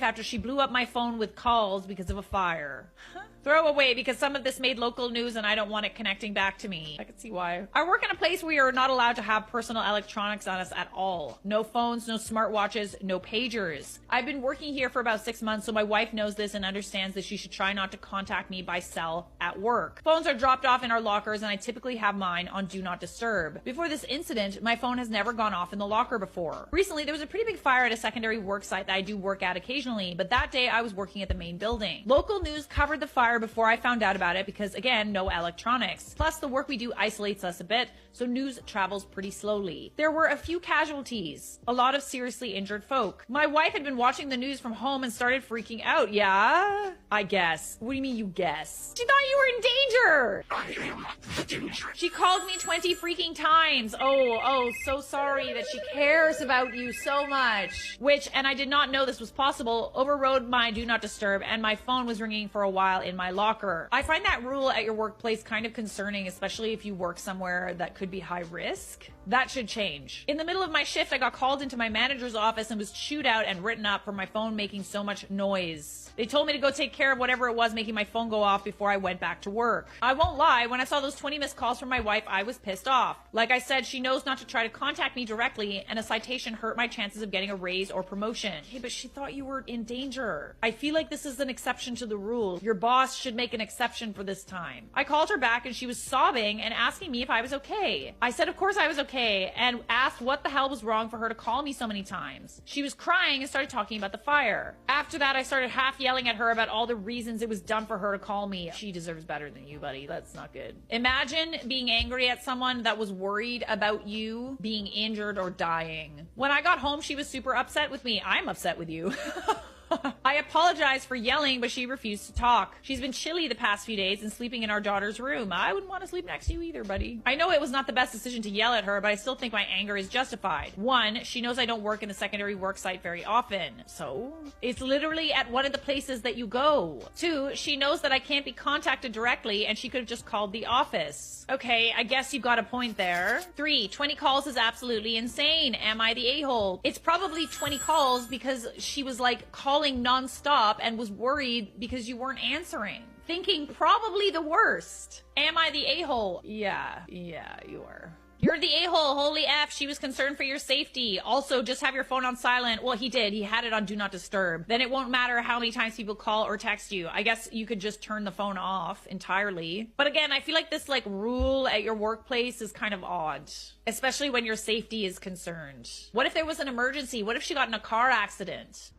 after she blew up my phone with calls because of a fire. Throw away because some of this made local news and I don't want it connecting back to me. I can see why. I work in a place where we are not allowed to have personal electronics on us at all. No phones, no smartwatches, no pagers. I've been working here for about 6 months, so my wife knows this and understands that she should try not to contact me by cell at work. Phones are dropped off in our lockers and I typically have mine on Do Not Disturb. Before this incident, my phone has never gone off in the locker before. Recently, there was a pretty big fire at a secondary work site that I do work at occasionally, but that day I was working at the main building. Local news covered the fire before I found out about it because, again, no electronics. Plus, the work we do isolates us a bit, so news travels pretty slowly. There were a few casualties, a lot of seriously injured folk. My wife had been watching the news from home and started freaking out. Yeah? I guess. What do you mean you guess? She thought you were in danger! I am the danger. She called me 20 freaking times. Oh, so sorry that she cares about you so much. Which, and I did not know this was possible, overrode my Do Not Disturb and my phone was ringing for a while in my locker. I find that rule at your workplace kind of concerning, especially if you work somewhere that could be high risk. That should change. In the middle of my shift, I got called into my manager's office and was chewed out and written up for my phone making so much noise. They told me to go take care of whatever it was making my phone go off before I went back to work. I won't lie, when I saw those 20 missed calls from my wife, I was pissed off. Like I said, she knows not to try to contact me directly, and a citation hurt my chances of getting a raise or promotion. Hey, but she thought you were in danger. I feel like this is an exception to the rule. Your boss should make an exception for this time. I called her back and she was sobbing and asking me if I was okay. I said of course I was okay and asked what the hell was wrong for her to call me so many times. She was crying and started talking about the fire. After that, I started half yelling at her about all the reasons it was dumb for her to call me. She deserves better than you, buddy. That's not good. Imagine being angry at someone that was worried about you being injured or dying. When I got home, she was super upset with me. I'm upset with you. I apologized for yelling, but she refused to talk. She's been chilly the past few days and sleeping in our daughter's room. I wouldn't want to sleep next to you either, buddy. I know it was not the best decision to yell at her, but I still think my anger is justified. 1, she knows I don't work in a secondary work site very often. So? It's literally at one of the places that you go. 2, she knows that I can't be contacted directly and she could have just called the office. Okay, I guess you got a point there. 3, 20 calls is absolutely insane. Am I the a-hole? It's probably 20 calls because she was like calling non-stop and was worried because you weren't answering. Thinking probably the worst. Am I the a-hole? Yeah, you are. You're the a-hole, holy F. She was concerned for your safety. Also, just have your phone on silent. Well, he did. He had it on Do Not Disturb. Then it won't matter how many times people call or text you. I guess you could just turn the phone off entirely. But again, I feel like this rule at your workplace is kind of odd. Especially when your safety is concerned. What if there was an emergency? What if she got in a car accident?